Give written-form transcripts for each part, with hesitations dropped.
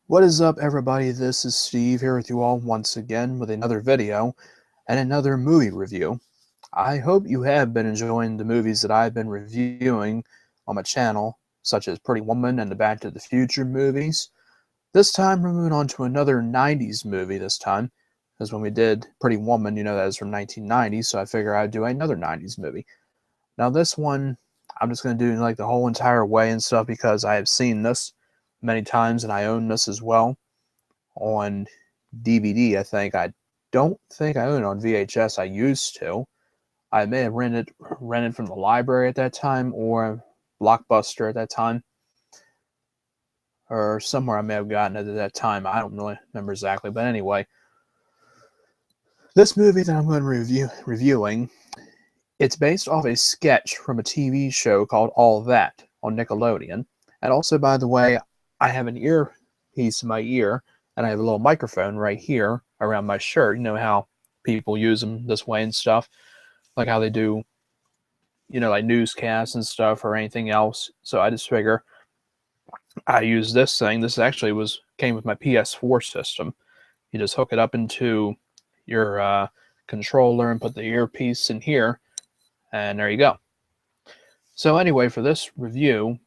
What is up, everybody? This is Steve here with you all once again with another video and another movie review. I hope you have been enjoying the movies that I've been reviewing on my channel, such as Pretty Woman and the Back to the Future movies. This time we're moving on to another 90s movie this time, because when we did Pretty Woman, you know that is from 1990, so I figure I'd do another 90s movie. Now this one, I'm just going to do like the whole entire way and stuff because I have seen this many times and I own this as well on DVD. I don't think I own it on VHS. I used to. I may have rented from the library at that time or Blockbuster at that time, or somewhere I may have gotten it at that time. I don't really remember exactly, but anyway, this movie that I'm going to reviewing, it's based off a sketch from a TV show called All That on Nickelodeon. And also, by the way, I have an earpiece in my ear, and I have a little microphone right here around my shirt. You know how people use them this way and stuff, like how they do, you know, like newscasts and stuff or anything else. So I just figure I use this thing. This actually came with my PS4 system. You just hook it up into your controller and put the earpiece in here, and there you go. So anyway, for this review,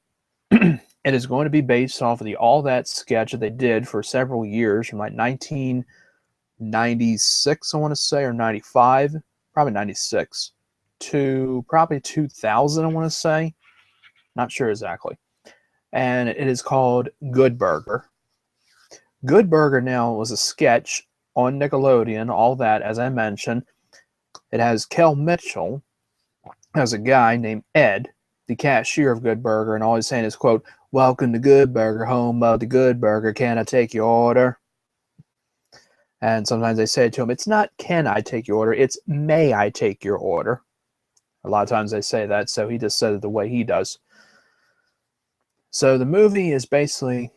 it is going to be based off of the All That sketch that they did for several years, from like 1996, I want to say, or 95, probably 96, to probably 2000, I want to say. Not sure exactly. And it is called Good Burger. Good Burger now was a sketch on Nickelodeon, All That, as I mentioned. It has Kel Mitchell as a guy named Ed, the cashier of Good Burger, and all he's saying is, quote, "Welcome to Good Burger, home of the Good Burger. Can I take your order?" And sometimes they say to him, it's not "can I take your order," it's "may I take your order." A lot of times they say that, so he just said it the way he does. So the movie is basically,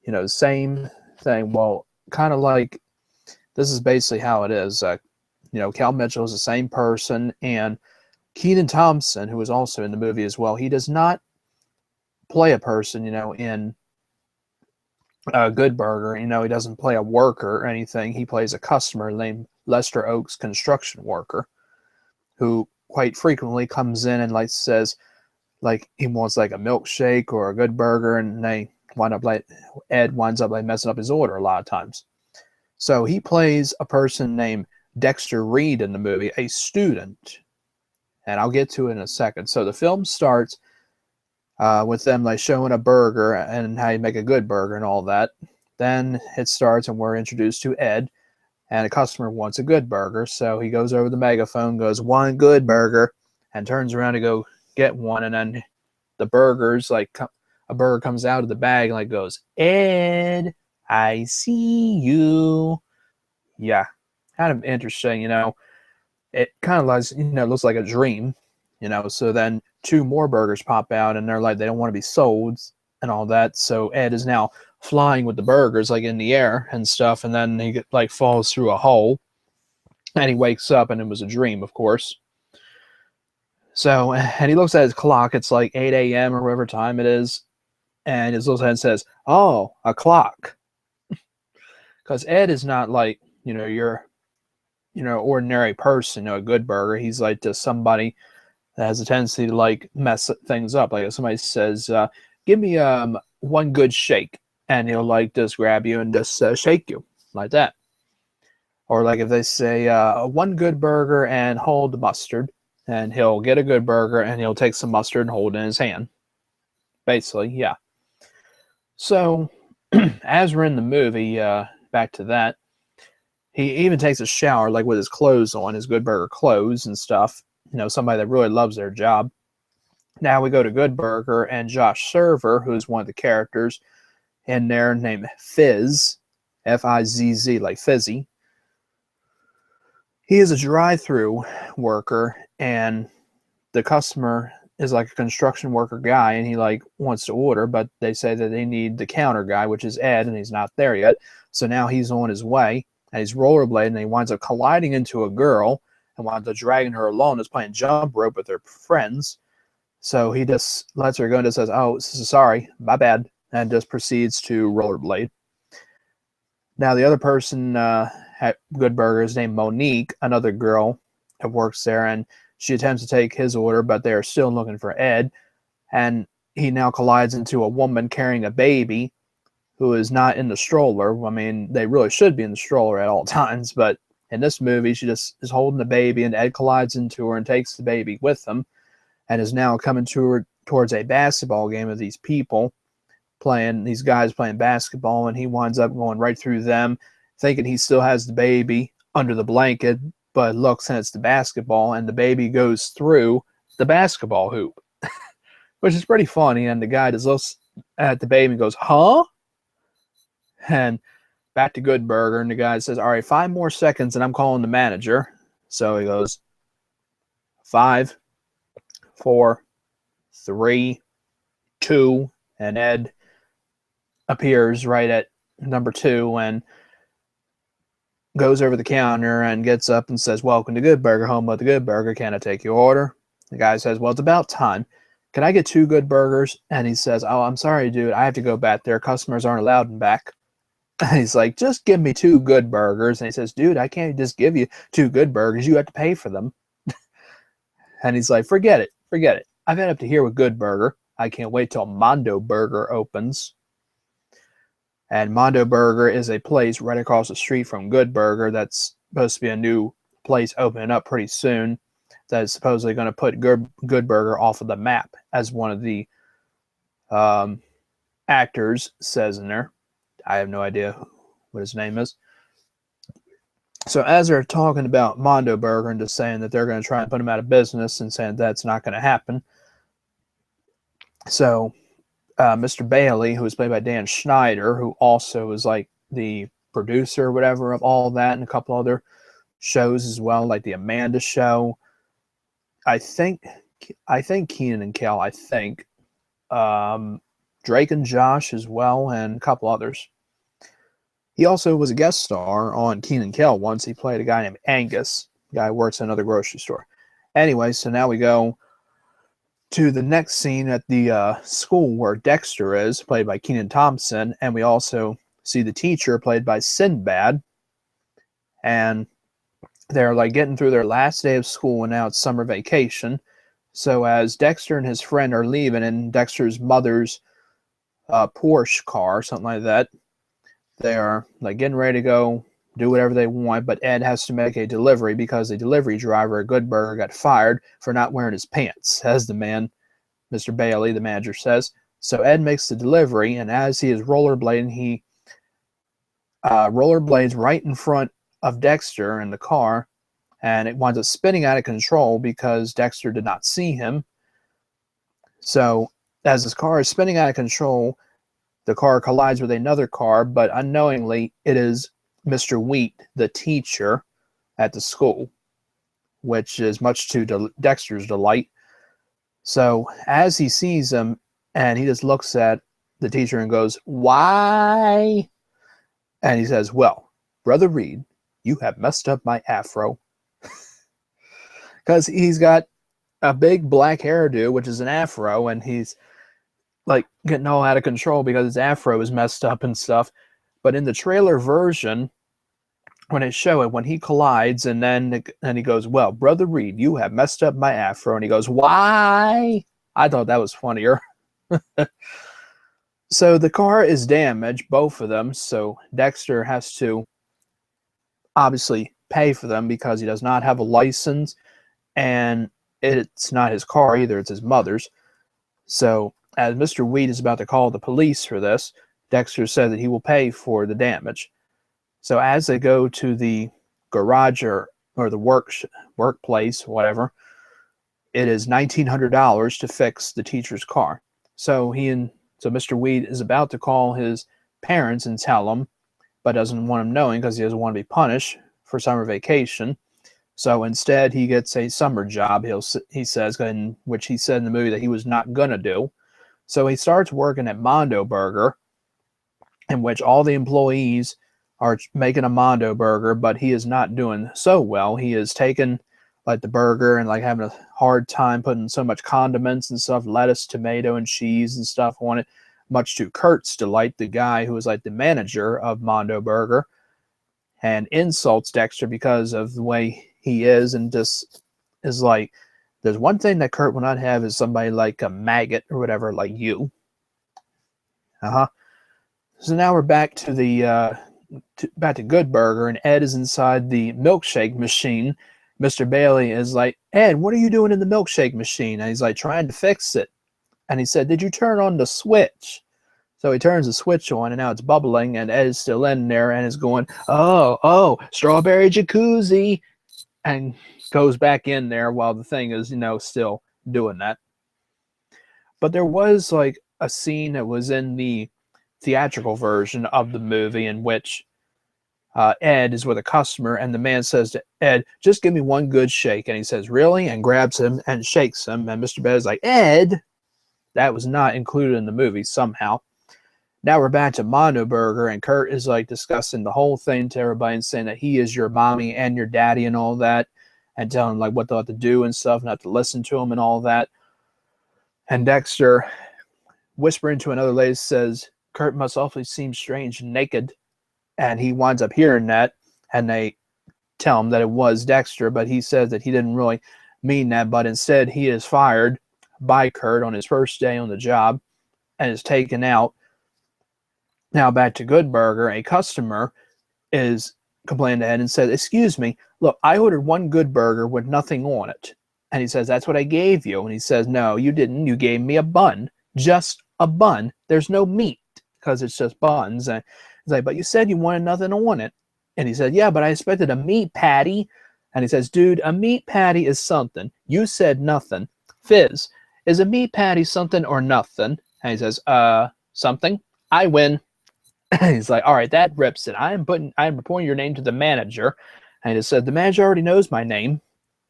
you know, the same thing. Well, kind of like, this is basically how it is. You know, Kel Mitchell is the same person, and Kenan Thompson, who was also in the movie as well, he does not play a person, you know, in Good Burger. You know, he doesn't play a worker or anything. He plays a customer named Lester Oaks, construction worker, who quite frequently comes in and like says, like he wants like a milkshake or a Good Burger, and Ed winds up like messing up his order a lot of times. So he plays a person named Dexter Reed in the movie, a student, and I'll get to it in a second. So the film starts with them like showing a burger and how you make a good burger and all that. Then it starts and we're introduced to Ed, and a customer wants a good burger. So he goes over the megaphone, goes, "One good burger," and turns around to go get one. And then the burgers, like a burger comes out of the bag and like goes, "Ed, I see you." Yeah, kind of interesting, you know. It kind of looks like a dream, you know. So then two more burgers pop out, and they're like, they don't want to be sold and all that. So Ed is now flying with the burgers like in the air and stuff, and then he like falls through a hole, and he wakes up, and it was a dream, of course. So, and he looks at his clock. It's like 8 a.m. or whatever time it is, and his little head says, "Oh, a clock," because Ed is not like, you know, ordinary person, you know, a Good Burger. He's like just somebody that has a tendency to like mess things up. Like if somebody says, "Give me one good shake," and he'll like just grab you and just shake you like that. Or like if they say, "One good burger and hold the mustard," and he'll get a good burger and he'll take some mustard and hold it in his hand. Basically, yeah. So as we're in the movie, back to that, he even takes a shower like with his clothes on, his Good Burger clothes and stuff. You know, somebody that really loves their job. Now we go to Good Burger, and Josh Server, who is one of the characters in there, named Fizz, Fizz, like fizzy. He is a drive-through worker, and the customer is like a construction worker guy, and he like wants to order, but they say that they need the counter guy, which is Ed, and he's not there yet. So now he's on his way, and he's rollerblading, and he winds up colliding into a girl and winds up dragging her along, is playing jump rope with her friends. So he just lets her go and just says, "Oh, sorry, my bad," and just proceeds to rollerblade. Now, the other person at Good Burger is named Monique, another girl that works there, and she attempts to take his order, but they are still looking for Ed. And he now collides into a woman carrying a baby who is not in the stroller. I mean, they really should be in the stroller at all times, but in this movie, she just is holding the baby, and Ed collides into her and takes the baby with him, and is now coming towards a basketball game of these people these guys playing basketball, and he winds up going right through them, thinking he still has the baby under the blanket, but looks and it's the basketball, and the baby goes through the basketball hoop, which is pretty funny. And the guy just looks at the baby and goes, "Huh?" And back to Good Burger, and the guy says, "All right, 5 more seconds, and I'm calling the manager." So he goes, 5, 4, 3, 2, and Ed appears right at number 2 and goes over the counter and gets up and says, "Welcome to Good Burger, home of the Good Burger. Can I take your order?" The guy says, "Well, it's about time. Can I get 2 good burgers?" And he says, "Oh, I'm sorry, dude. I have to go back there. Customers aren't allowed in back." And he's like, "Just give me 2 good burgers." And he says, "Dude, I can't just give you 2 good burgers. You have to pay for them." And he's like, Forget it. Forget it. I've had up to here with Good Burger. I can't wait till Mondo Burger opens." And Mondo Burger is a place right across the street from Good Burger that's supposed to be a new place opening up pretty soon that is supposedly going to put Good Burger off of the map, as one of the actors says in there. I have no idea what his name is. So as they're talking about Mondo Burger and just saying that they're going to try and put him out of business and saying that's not going to happen. So Mr. Bailey, who is played by Dan Schneider, who also is like the producer or whatever of all that and a couple other shows as well, like the Amanda Show. I think Kenan and Kel, I think. Drake and Josh as well, and a couple others. He also was a guest star on Kenan and Kel once. He played a guy named Angus. The guy who works in another grocery store. Anyway, so now we go to the next scene at the school where Dexter is, played by Kenan Thompson, and we also see the teacher, played by Sinbad, and they're like getting through their last day of school, and now it's summer vacation. So as Dexter and his friend are leaving in Dexter's mother's Porsche car, something like that, they are like getting ready to go do whatever they want, but Ed has to make a delivery because the delivery driver at Good Burger got fired for not wearing his pants, as the man, Mr. Bailey, the manager, says. So Ed makes the delivery, and as he is rollerblading, he rollerblades right in front of Dexter in the car, and it winds up spinning out of control because Dexter did not see him. So as his car is spinning out of control, the car collides with another car, but unknowingly it is Mr. Wheat, the teacher at the school, which is much to Dexter's delight. So as he sees him, and he just looks at the teacher and goes, "Why?" And he says, "Well, Brother Reed, you have messed up my afro." Because he's got a big black hairdo, which is an afro, and he's like getting all out of control because his afro is messed up and stuff. But in the trailer version, when they show it, when he collides, and then he goes, "Well, Brother Reed, you have messed up my afro," and he goes, "Why?" I thought that was funnier. So the car is damaged, both of them, so Dexter has to obviously pay for them because he does not have a license, and it's not his car either, it's his mother's. So as Mr. Wheat is about to call the police for this, Dexter said that he will pay for the damage. So as they go to the garage or the workplace, whatever, it is $1,900 to fix the teacher's car. So Mr. Weed is about to call his parents and tell them, but doesn't want them knowing because he doesn't want to be punished for summer vacation. So instead, he gets a summer job, he says, which he said in the movie that he was not going to do. So he starts working at Mondo Burger, in which all the employees are making a Mondo Burger, but he is not doing so well. He is taking like the burger and like having a hard time putting so much condiments and stuff, lettuce, tomato, and cheese and stuff on it, much to Kurt's delight, the guy who is like the manager of Mondo Burger. and insults Dexter because of the way he is, and just is like, there's one thing that Kurt will not have is somebody like a maggot or whatever like you. So now we're back to the back to Good Burger, and Ed is inside the milkshake machine. Mr. Bailey is like, Ed, what are you doing in the milkshake machine? And he's like, trying to fix it. And he said, did you turn on the switch? So he turns the switch on, and now it's bubbling, and Ed is still in there and is going, oh, strawberry jacuzzi, and goes back in there while the thing is, still doing that. But there was like a scene that was in the theatrical version of the movie in which Ed is with a customer, and the man says to Ed, just give me one good shake. And he says, really? And grabs him and shakes him. And Mr. Bailey's like, Ed, that was not included in the movie somehow. Now we're back to Mondo Burger, and Kurt is like discussing the whole thing to everybody and saying that he is your mommy and your daddy and all that, and telling them like what they'll have to do and stuff, and have to listen to him and all that. And Dexter, whispering to another lady, says, Kurt must awfully seem strange and naked. And he winds up hearing that, and they tell him that it was Dexter, but he says that he didn't really mean that, but instead he is fired by Kurt on his first day on the job and is taken out. Now back to Good Burger, a customer is complaining to Ed and says, excuse me, look, I ordered one Good Burger with nothing on it. And he says, that's what I gave you. And he says, no, you didn't. You gave me a bun, just a bun. There's no meat because it's just buns. And he's like, but you said you wanted nothing on it. And he said, yeah, but I expected a meat patty. And he says, dude, a meat patty is something. You said nothing. Fizz, is a meat patty something or nothing? And he says, something. I win. He's like, all right, that rips it. I'm reporting your name to the manager. And he said, the manager already knows my name.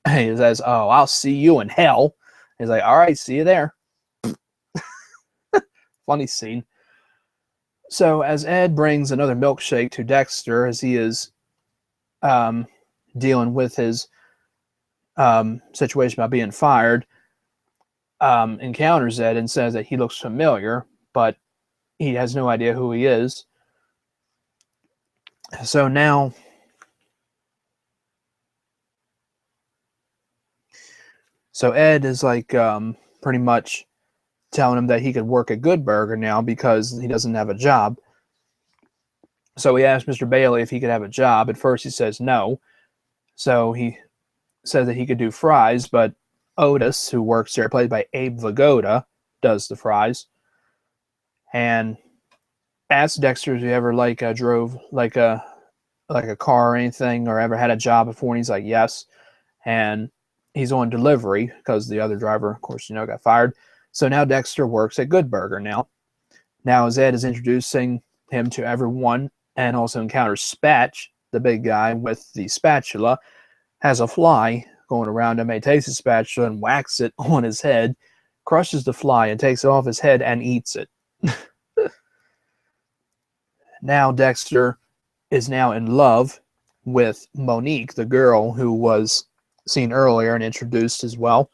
And he says, oh, I'll see you in hell. He's like, all right, see you there. Funny scene. So as Ed brings another milkshake to Dexter as he is dealing with his situation about being fired, encounters Ed and says that he looks familiar, but he has no idea who he is. So now Ed is like pretty much telling him that he could work at Good Burger now because he doesn't have a job. So he asked Mr. Bailey if he could have a job. At first he says no. So he says that he could do fries, but Otis, who works there, played by Abe Vigoda, does the fries. And asked Dexter if he ever drove like a car or anything, or ever had a job before, and he's like, yes. And he's on delivery because the other driver, of course, got fired. So now Dexter works at Good Burger now. Now as Ed is introducing him to everyone and also encounters Spatch, the big guy with the spatula, has a fly going around him. He takes the spatula and whacks it on his head, crushes the fly and takes it off his head and eats it. Now Dexter is now in love with Monique, the girl who was seen earlier and introduced as well.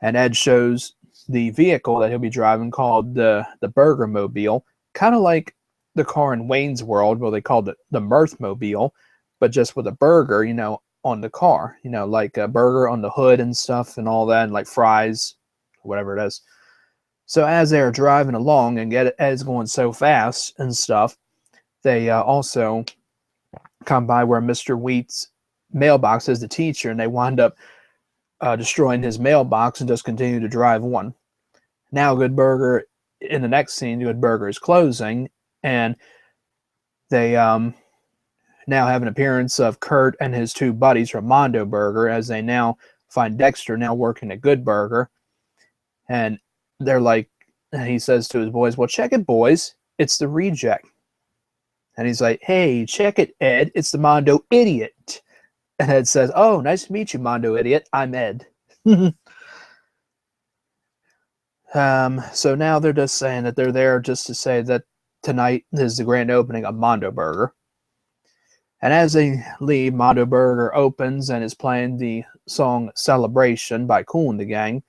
And Ed shows the vehicle that he'll be driving called the Burger Mobile, kind of like the car in Wayne's World where they called it the Mirth Mobile, but just with a burger, on the car, like a burger on the hood and stuff and all that, and like fries, whatever it is. So as they're driving along and Ed's going so fast and stuff, they also come by where Mr. Wheat's mailbox is the teacher, and they wind up destroying his mailbox and just continue to drive on. Now Good Burger, in the next scene, Good Burger is closing, and they now have an appearance of Kurt and his two buddies from Mondo Burger as they now find Dexter now working at Good Burger. And they're like, he says to his boys, well, check it, boys. It's the reject. And he's like, hey, check it, Ed. It's the Mondo Idiot. And Ed says, oh, nice to meet you, Mondo Idiot. I'm Ed. So now they're just saying that they're there just to say that tonight is the grand opening of Mondo Burger. And as they leave, Mondo Burger opens and is playing the song Celebration by Kool and the Gang.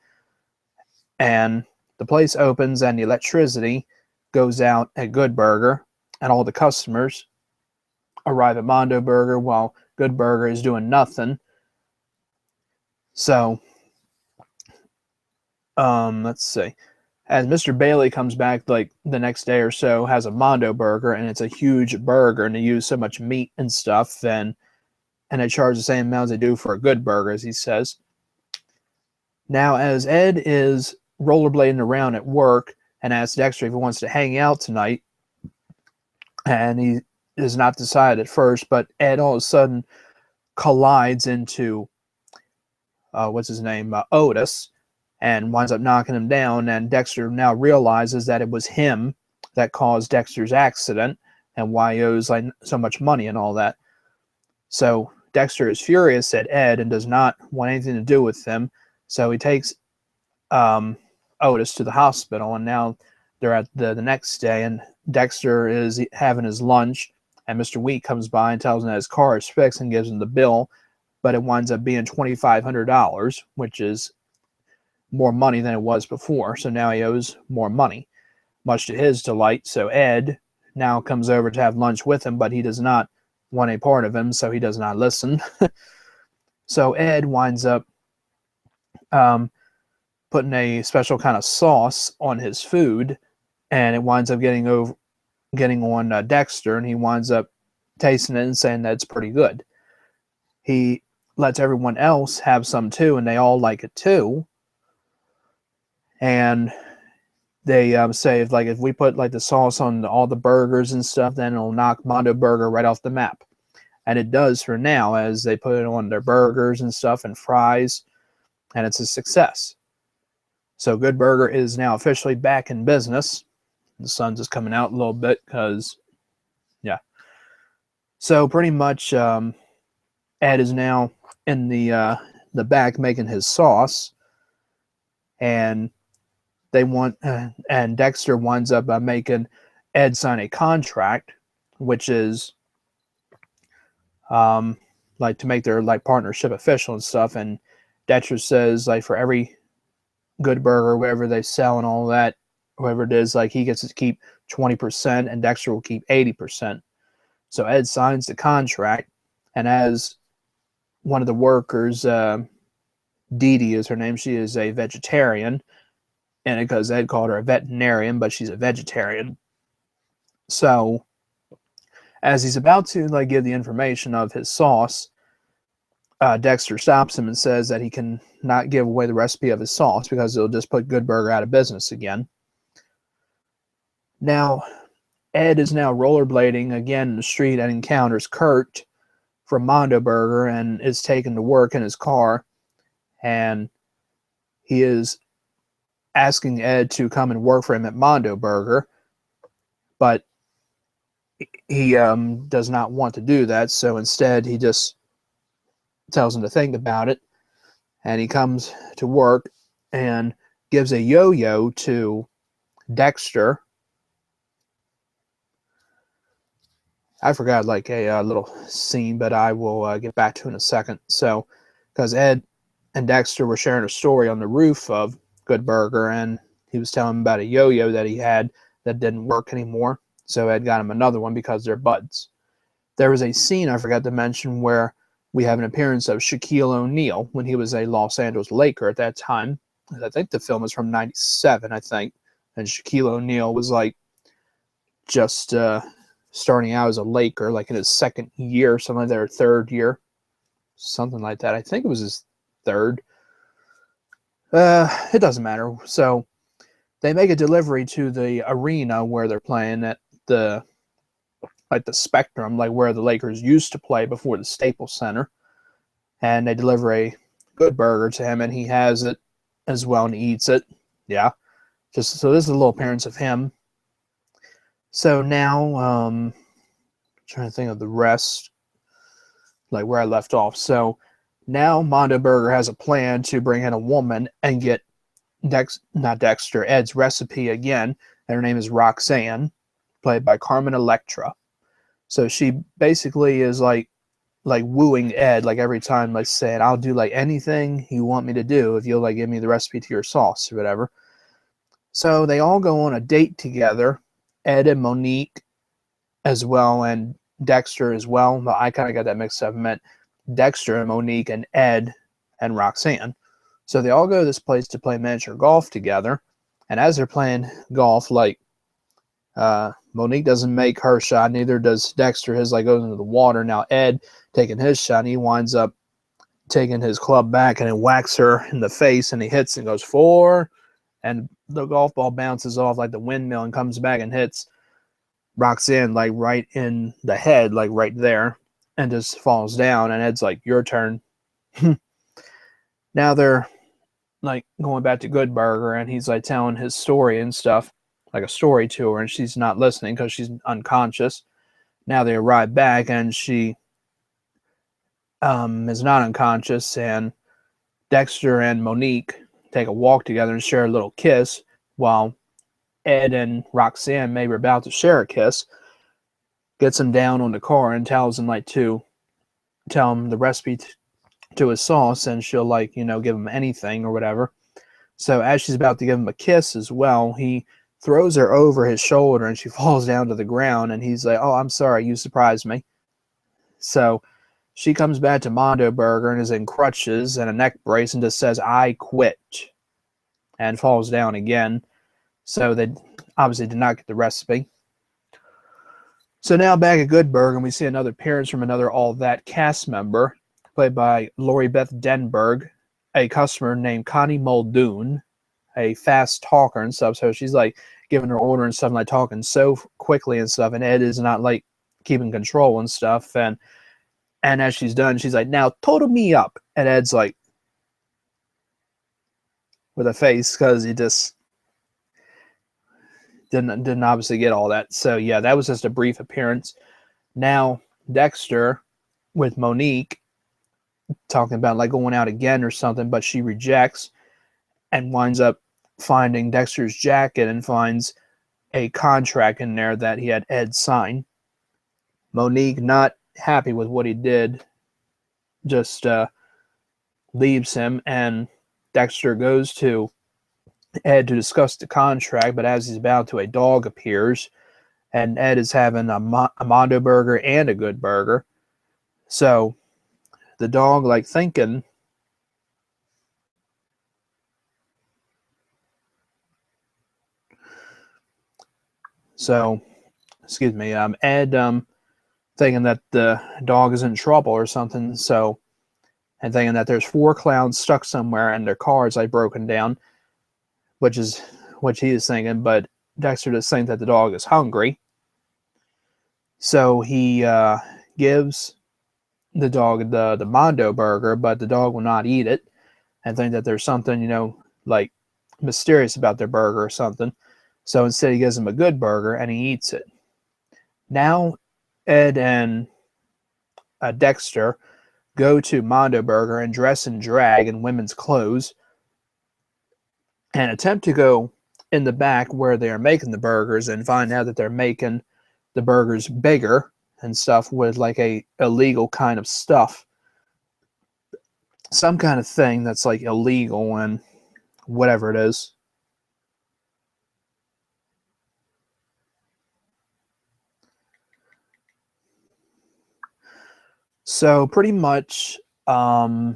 And the place opens and the electricity goes out at Good Burger, and all the customers arrive at Mondo Burger while Good Burger is doing nothing. So, let's see. As Mr. Bailey comes back like the next day or so, has a Mondo Burger, and it's a huge burger, and they use so much meat and stuff, and they charge the same amount as they do for a Good Burger, as he says. Now, as Ed is rollerblading around at work and asks Dexter if he wants to hang out tonight, and he is not decided at first, but Ed all of a sudden collides into what's his name, Otis, and winds up knocking him down. And Dexter now realizes that it was him that caused Dexter's accident and why he owes like so much money and all that. So Dexter is furious at Ed and does not want anything to do with him. So he takes Otis to the hospital, and now they're at the next day, and Dexter is having his lunch, and Mr. Wheat comes by and tells him that his car is fixed and gives him the bill, but it winds up being $2,500, which is more money than it was before. So now he owes more money, much to his delight. So Ed now comes over to have lunch with him, but he does not want a part of him, so he does not listen. So Ed winds up putting a special kind of sauce on his food, and it winds up getting on Dexter, and he winds up tasting it and saying that it's pretty good. He lets everyone else have some too, and they all like it too. And they say if we put like the sauce on all the burgers and stuff, then it'll knock Mondo Burger right off the map. And it does for now, as they put it on their burgers and stuff and fries, and it's a success. So Good Burger is now officially back in business. The sun's just coming out a little bit because, yeah. So pretty much Ed is now in the back making his sauce, and and Dexter winds up making Ed sign a contract, which is like to make their like partnership official and stuff. And Dexter says like for every Good Burger, whatever they sell and all that, whoever it is, like he gets to keep 20% and Dexter will keep 80%. So Ed signs the contract, and as one of the workers, Dee Dee is her name, she is a vegetarian, and because Ed called her a veterinarian, but she's a vegetarian. So as he's about to like give the information of his sauce, Dexter stops him and says that he can not give away the recipe of his sauce because it'll just put Good Burger out of business again. Now, Ed is now rollerblading again in the street and encounters Kurt from Mondo Burger and is taken to work in his car. And he is asking Ed to come and work for him at Mondo Burger, but he does not want to do that. So instead, he just tells him to think about it, and he comes to work and gives a yo-yo to Dexter. I forgot like a little scene, but I will get back to it in a second. So, because Ed and Dexter were sharing a story on the roof of Good Burger, and he was telling him about a yo-yo that he had that didn't work anymore. So Ed got him another one because they're buds. There was a scene I forgot to mention where we have an appearance of Shaquille O'Neal when he was a Los Angeles Laker at that time. I think the film is from '97, I think. And Shaquille O'Neal was like just starting out as a Laker, like in his second year, something like that, or third year. Something like that. I think it was his third. It doesn't matter. So they make a delivery to the arena where they're playing at the Spectrum, like where the Lakers used to play before the Staples Center. And they deliver a Good Burger to him, and he has it as well and he eats it. Yeah. So this is a little appearance of him. So now, trying to think of the rest, like where I left off. So now Mondo Burger has a plan to bring in a woman and get Ed's recipe again. And her name is Roxanne, played by Carmen Electra. So she basically is like wooing Ed, like every time, like saying, I'll do like anything you want me to do if you'll like give me the recipe to your sauce or whatever. So they all go on a date together, Ed and Monique as well, and Dexter as well, but I kind of got that mixed up. I meant Dexter and Monique and Ed and Roxanne. So they all go to this place to play miniature golf together. And as they're playing golf, like Monique doesn't make her shot, neither does Dexter. His like goes into the water. Now Ed taking his shot, and he winds up taking his club back and it whacks her in the face, and he hits and goes 4, and the golf ball bounces off like the windmill and comes back and hits Roxanne like right in the head, like right there, and just falls down. And Ed's like, "Your turn." Now they're like going back to Good Burger, and he's like telling his story and stuff, like a story to her, and she's not listening because she's unconscious. Now they arrive back, and she is not unconscious, and Dexter and Monique take a walk together and share a little kiss, while Ed and Roxanne maybe are about to share a kiss. Gets him down on the car and tells him like to tell him the recipe to his sauce, and she'll like, you know, give him anything or whatever. So as she's about to give him a kiss as well, he throws her over his shoulder and she falls down to the ground, and he's like, "Oh, I'm sorry, you surprised me." So she comes back to Mondo Burger and is in crutches and a neck brace and just says, "I quit," and falls down again. So they obviously did not get the recipe. So now back at Good Burger, and we see another appearance from another All That cast member, played by Lori Beth Denberg, a customer named Connie Muldoon, a fast talker and stuff. So she's like giving her order and stuff, and like talking so quickly and stuff, and Ed is not like keeping control and stuff. And as she's done, she's like, "Now total me up," and Ed's like with a face because he just didn't obviously get all that. So yeah, that was just a brief appearance. Now Dexter with Monique talking about like going out again or something, but she rejects and winds up finding Dexter's jacket and finds a contract in there that he had Ed sign. Monique, not happy with what he did, just leaves him, and Dexter goes to Ed to discuss the contract, but as he's about to, a dog appears, and Ed is having a Mondo Burger and a Good Burger. So the dog, like thinking, excuse me, Ed thinking that the dog is in trouble or something, so, and thinking that there's 4 clowns stuck somewhere and their car is like broken down, which is what he is thinking, but Dexter just thinks that the dog is hungry. So he gives the dog the Mondo Burger, but the dog will not eat it and think that there's something, you know, like mysterious about their burger or something. So instead he gives him a Good Burger and he eats it. Now Ed and Dexter go to Mondo Burger and dress in drag in women's clothes and attempt to go in the back where they are making the burgers and find out that they're making the burgers bigger and stuff with like a illegal kind of stuff. Some kind of thing that's like illegal and whatever it is. So pretty much, I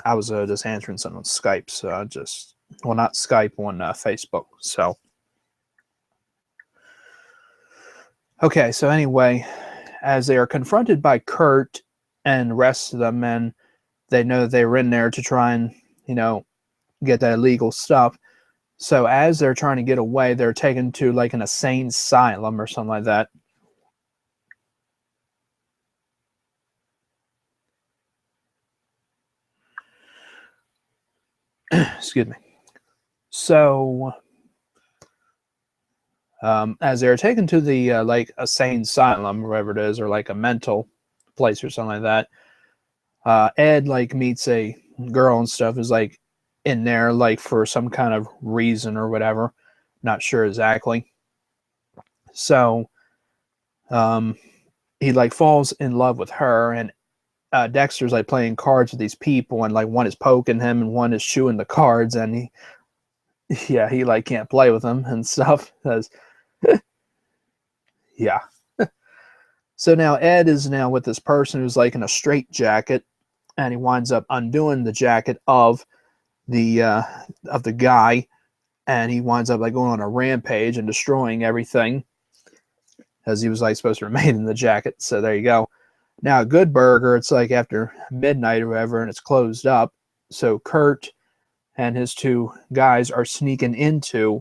was just answering something on Skype, so I just, well, not Skype, on Facebook. So, okay, so anyway, as they are confronted by Kurt and the rest of them, and they know that they were in there to try and, you know, get that illegal stuff. So as they're trying to get away, they're taken to like an insane asylum or something like that. Excuse me. So as they're taken to the like a sane asylum, wherever it is, or like a mental place or something like that, Ed like meets a girl and stuff, is like in there like for some kind of reason or whatever, not sure exactly. So he like falls in love with her, and Dexter's like playing cards with these people, and like one is poking him and one is chewing the cards, and he like can't play with them and stuff because Yeah. So now Ed is now with this person who's like in a straitjacket, and he winds up undoing the jacket of the guy, and he winds up like going on a rampage and destroying everything, as he was like supposed to remain in the jacket. So there you go. Now Good Burger, it's like after midnight or whatever, and it's closed up. So Kurt and his two guys are sneaking into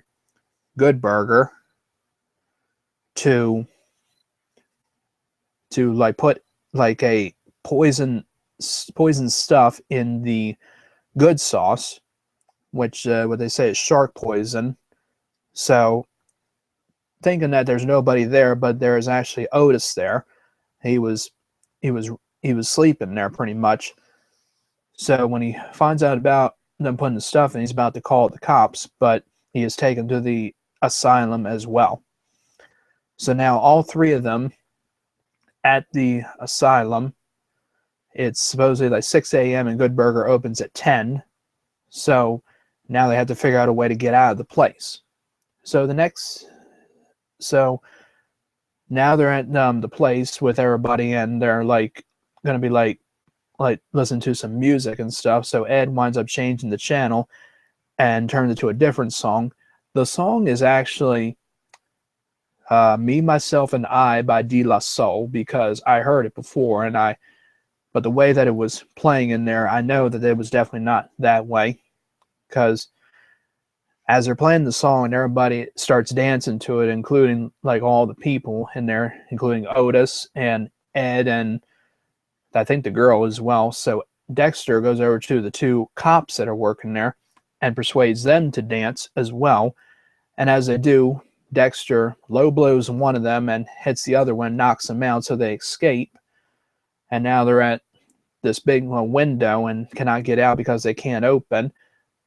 Good Burger to like put like a poison stuff in the good sauce, which what they say is shark poison. So thinking that there's nobody there, but there is actually Otis there. He was sleeping there pretty much. So when he finds out about them putting the stuff in, he's about to call the cops, but he is taken to the asylum as well. So now all three of them at the asylum, it's supposedly like 6 a.m. and Good Burger opens at 10. So now they have to figure out a way to get out of the place. So now they're at the place with everybody, and they're like going to be like listen to some music and stuff. So Ed winds up changing the channel and turns it to a different song. The song is actually Me, Myself, and I by De La Soul, because I heard it before, but the way that it was playing in there, I know that it was definitely not that way, because as they're playing the song, everybody starts dancing to it, including like all the people in there, including Otis and Ed and I think the girl as well. So Dexter goes over to the two cops that are working there and persuades them to dance as well. And as they do, Dexter low blows one of them and hits the other one, knocks them out, so they escape. And now they're at this big window and cannot get out because they can't open.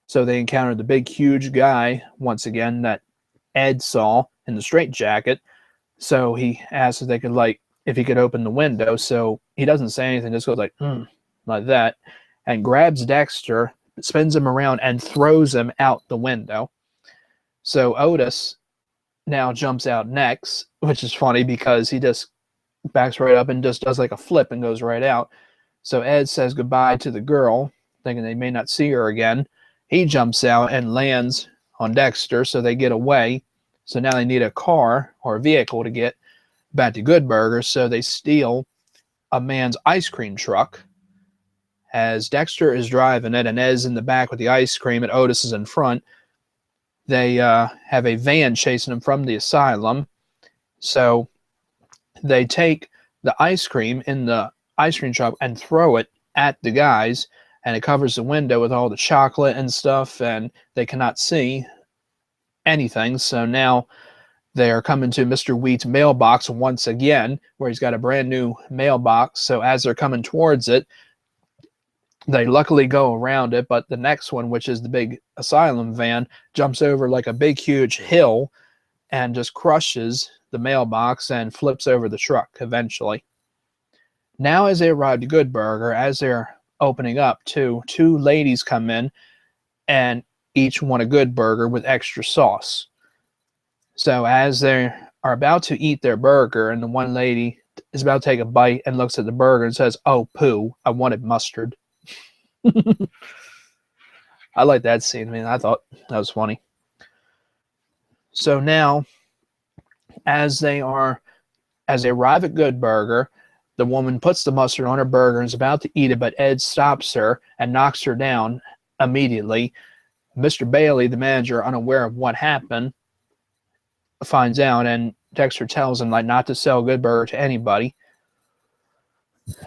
So they encounter the big, huge guy once again that Ed saw in the straitjacket. So he asks if they could if he could open the window. So he doesn't say anything, just goes like that, and grabs Dexter, spins him around, and throws him out the window. So Otis now jumps out next, which is funny because he just backs right up and just does like a flip and goes right out. So Ed says goodbye to the girl, thinking they may not see her again. He jumps out and lands on Dexter, so they get away. So now they need a car or a vehicle to get back to Good Burger, so they steal a man's ice cream truck. As Dexter is driving it and Ed's in the back with the ice cream and Otis is in front, they have a van chasing them from the asylum. So they take the ice cream in the ice cream truck and throw it at the guys, and it covers the window with all the chocolate and stuff, and they cannot see anything. So now they are coming to Mr. Wheat's mailbox once again, where he's got a brand new mailbox. So as they're coming towards it, they luckily go around it, but the next one, which is the big asylum van, jumps over like a big, huge hill and just crushes the mailbox and flips over the truck eventually. Now as they arrive to Good Burger, as they're opening up, two ladies come in and each want a Good Burger with extra sauce. So as they are about to eat their burger, and the one lady is about to take a bite and looks at the burger and says, "Oh, poo, I wanted mustard." I like that scene. I mean, I thought that was funny. So now, as they arrive at Good Burger, the woman puts the mustard on her burger and is about to eat it, but Ed stops her and knocks her down immediately. Mr. Bailey, the manager, unaware of what happened, finds out, and Dexter tells him not to sell Good Burger to anybody.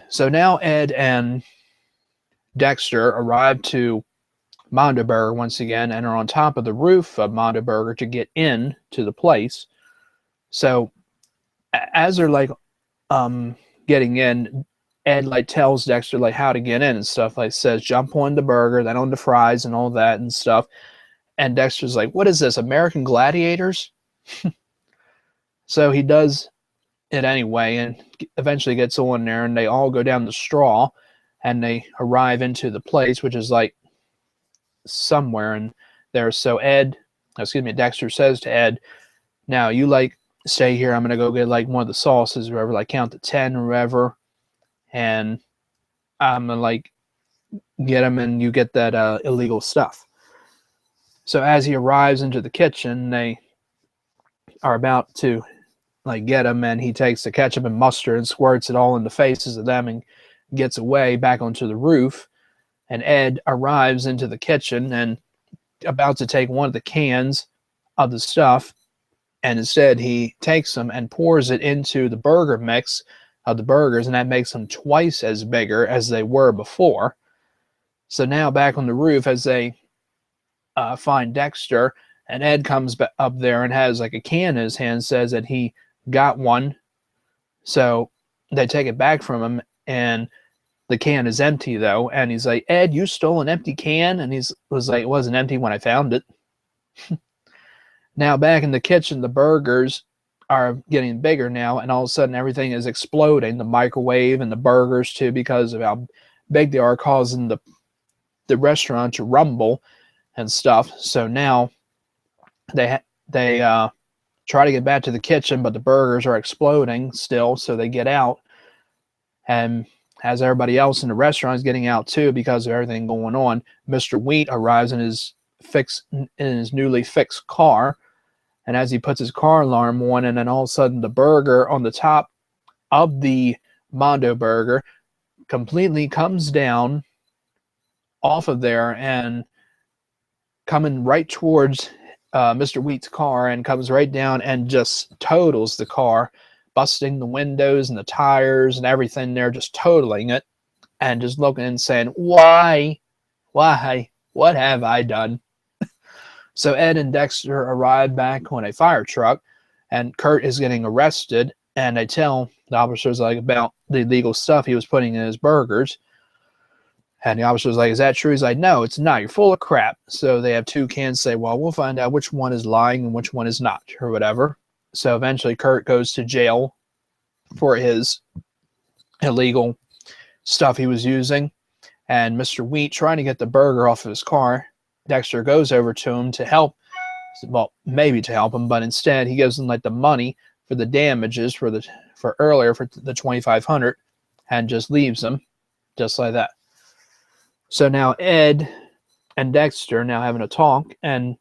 So now Ed and Dexter arrive to Mondo Burger once again and are on top of the roof of Mondo Burger to get in to the place. So as they're getting in, Ed tells Dexter how to get in and stuff, says jump on the burger, then on the fries and all that and stuff. And Dexter's like, what is this, American Gladiators? So he does it anyway and eventually gets on there, and they all go down the straw and they arrive into the place, which is somewhere in there. So Dexter says to Ed, now you stay here. I'm going to go get like one of the sauces or whatever, like count to 10 or whatever. And I'm going to like get him and you get that illegal stuff. So as he arrives into the kitchen, they are about to like get him, and he takes the ketchup and mustard and squirts it all in the faces of them and gets away back onto the roof. And Ed arrives into the kitchen and about to take one of the cans of the stuff, and instead he takes them and pours it into the burger mix of the burgers, and that makes them twice as bigger as they were before. So now back on the roof, as they find Dexter, and Ed comes up there and has like a can in his hand, says that he got one. So they take it back from him, and the can is empty though. And he's like, Ed, you stole an empty can? And he was like, it wasn't empty when I found it. Now back in the kitchen, the burgers are getting bigger now, and all of a sudden everything is exploding. The microwave and the burgers too, because of how big they are, causing the restaurant to rumble and stuff. So now they try to get back to the kitchen, but the burgers are exploding still. So they get out, and as everybody else in the restaurant is getting out too because of everything going on, Mr. Wheat arrives in his newly fixed car. And as he puts his car alarm on, and then all of a sudden the burger on the top of the Mondo Burger completely comes down off of there and coming right towards Mr. Wheat's car, and comes right down and just totals the car, busting the windows and the tires and everything there, just totaling it, and just looking and saying, why, what have I done? So Ed and Dexter arrive back on a fire truck, and Kurt is getting arrested, and they tell the officers like about the illegal stuff he was putting in his burgers. And the officer's like, is that true? He's like, no, it's not. You're full of crap. So they have two cans, say, well, we'll find out which one is lying and which one is not, or whatever. So eventually Kurt goes to jail for his illegal stuff he was using. And Mr. Wheat, trying to get the burger off of his car, Dexter goes over to him to help, well, maybe to help him, but instead he gives him like the money for the damages for the 2,500, and just leaves him just like that. So now Ed and Dexter now having a talk, and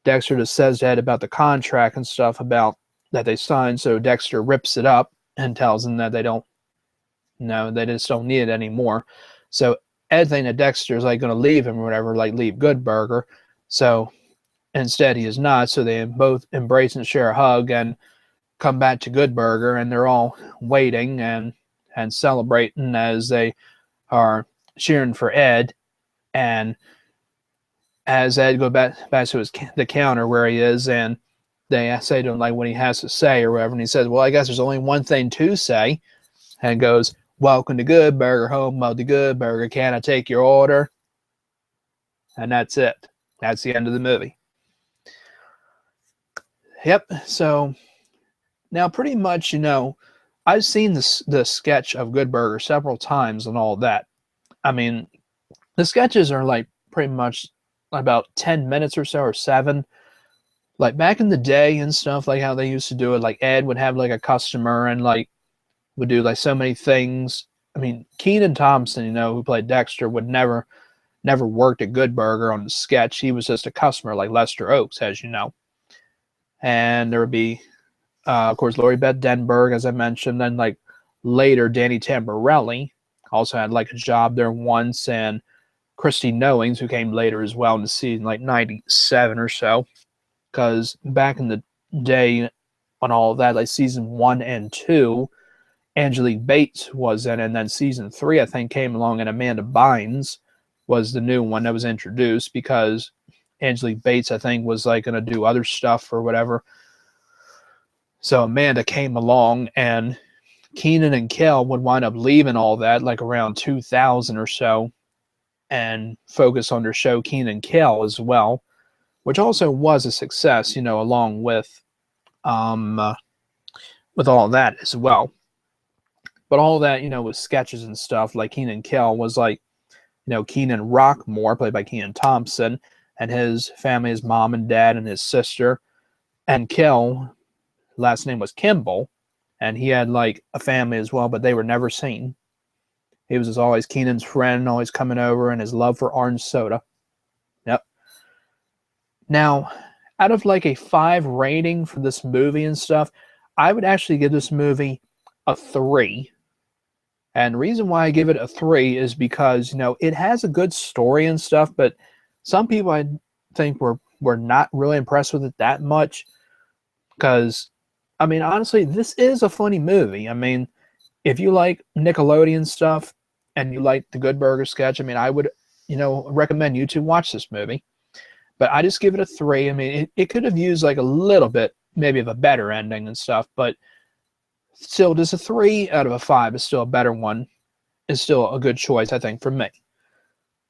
Dexter just says to Ed about the contract and stuff about that they signed. So Dexter rips it up and tells them that they just don't need it anymore. So Ed thinks that Dexter is like going to leave him or whatever, like leave Good Burger. So instead he is not. So they both embrace and share a hug and come back to Good Burger, and they're all waiting and celebrating as they are cheering for Ed. And as Ed goes back to the counter where he is, and they say to him like what he has to say or whatever, and he says, well, I guess there's only one thing to say, and goes, welcome to Good Burger, home of the Good Burger. Can I take your order? And that's it. That's the end of the movie. Yep. So now pretty much, I've seen the sketch of Good Burger several times and all that. I mean, the sketches are like pretty much about 10 minutes or so, or 7. Like back in the day and stuff, like how they used to do it, like Ed would have like a customer and like would do like so many things. I mean, Kenan Thompson, who played Dexter, would never worked at Good Burger on the sketch. He was just a customer like Lester Oaks, as you know. And there would be, of course, Lori Beth Denberg, as I mentioned. Then like later, Danny Tamborelli also had like a job there once, and Christy Knowings, who came later as well in the season, like 97 or so. Because back in the day on all of that, like season 1 and 2, Angelique Bates was in, and then season 3, I think, came along, and Amanda Bynes was the new one that was introduced, because Angelique Bates, I think, was like going to do other stuff or whatever. So Amanda came along, and Kenan and Kel would wind up leaving all that like around 2000 or so, and focus on their show Kenan and Kel as well, which also was a success, along with all that as well. But all that, with sketches and stuff, like Kenan and Kel was like, Kenan Rockmore, played by Kenan Thompson, and his family, his mom and dad and his sister, and Kel, last name was Kimball, and he had like a family as well, but they were never seen. He was just always Keenan's friend, always coming over, and his love for orange soda. Yep. Now, out of like a 5 rating for this movie and stuff, I would actually give this movie a 3. And the reason why I give it a 3 is because, you know, it has a good story and stuff, but some people I think were not really impressed with it that much. Because, I mean, honestly, this is a funny movie. I mean, if you like Nickelodeon stuff and you like the Good Burger sketch, I mean, I would, you know, recommend you to watch this movie. But I just give it a 3. I mean, it could have used like a little bit, maybe of a better ending and stuff, but still, just a 3 out of a 5 is still a better one. Is still a good choice, I think, for me.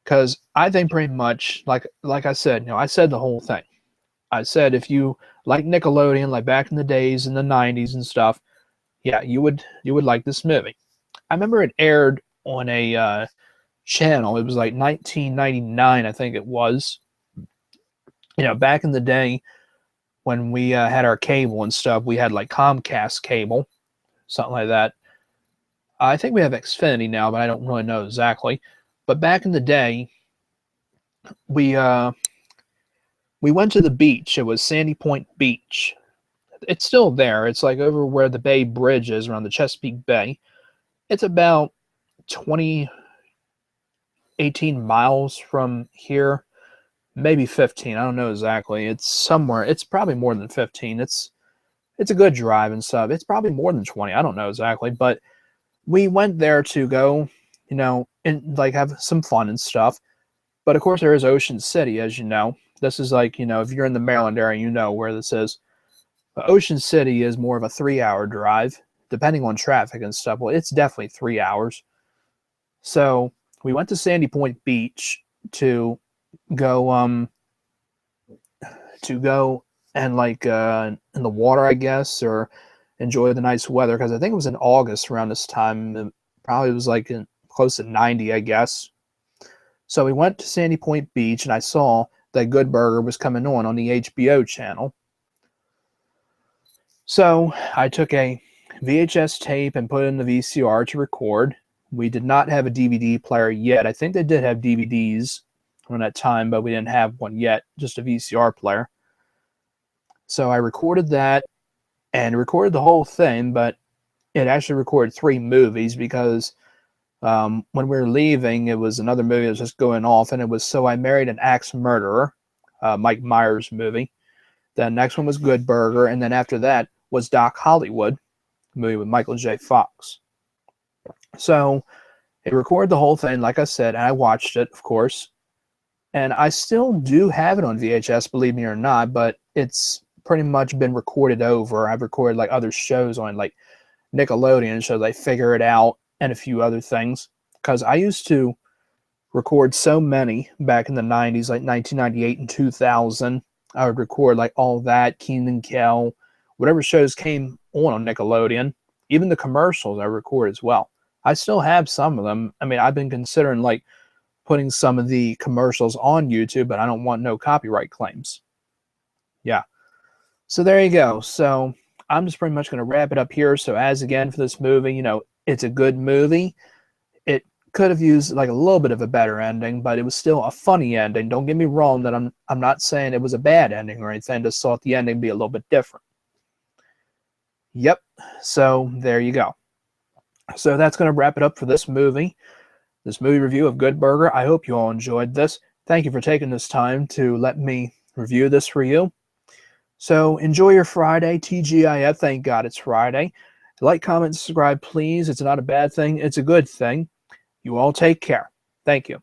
Because I think pretty much, like I said, you know, I said the whole thing. I said if you like Nickelodeon, like back in the days in the 90s and stuff, yeah, you would like this movie. I remember it aired on a channel. It was like 1999, I think it was. You know, back in the day when we had our cable and stuff, we had like Comcast cable, something like that. I think we have Xfinity now, but I don't really know exactly. But back in the day, we went to the beach. It was Sandy Point Beach. It's still there. It's like over where the Bay Bridge is, around the Chesapeake Bay. It's about 18 miles from here, maybe 15. I don't know exactly. It's somewhere. It's probably more than 15. It's a good drive and stuff. It's probably more than 20. I don't know exactly, but we went there to go, you know, and like have some fun and stuff. But of course, there is Ocean City, as you know. This is like, you know, if you're in the Maryland area, you know where this is. But Ocean City is more of a 3-hour drive, depending on traffic and stuff. Well, it's definitely 3 hours. So we went to Sandy Point Beach to go and like in the water, I guess, or enjoy the nice weather, because I think it was in August around this time. It probably was like close to 90, I guess. So we went to Sandy Point Beach, and I saw that Good Burger was coming on the HBO channel. So I took a VHS tape and put it in the VCR to record. We did not have a DVD player yet. I think they did have DVDs around that time, but we didn't have one yet, just a VCR player. So I recorded that and recorded the whole thing, but it actually recorded 3 movies because when we were leaving, it was another movie that was just going off, and it was So I Married an Axe Murderer, Mike Myers movie. The next one was Good Burger, and then after that was Doc Hollywood, a movie with Michael J. Fox. So it recorded the whole thing, like I said, and I watched it, of course. And I still do have it on VHS, believe me or not, but it's pretty much been recorded over. I've recorded like other shows on like Nickelodeon shows like Figure It Out and a few other things, because I used to record so many back in the 90s, like 1998 and 2000. I would record like all that, Keenan and Kel, whatever shows came on Nickelodeon, even the commercials I record as well. I still have some of them. I mean, I've been considering like putting some of the commercials on YouTube, but I don't want no copyright claims. Yeah. So there you go. So I'm just pretty much going to wrap it up here. So as again for this movie, you know, it's a good movie. It could have used like a little bit of a better ending, but it was still a funny ending. Don't get me wrong that I'm not saying it was a bad ending or anything. Just thought the ending be a little bit different. Yep. So there you go. So that's going to wrap it up for this movie review of Good Burger. I hope you all enjoyed this. Thank you for taking this time to let me review this for you. So enjoy your Friday, TGIF. Thank God it's Friday. Like, comment, subscribe, please. It's not a bad thing. It's a good thing. You all take care. Thank you.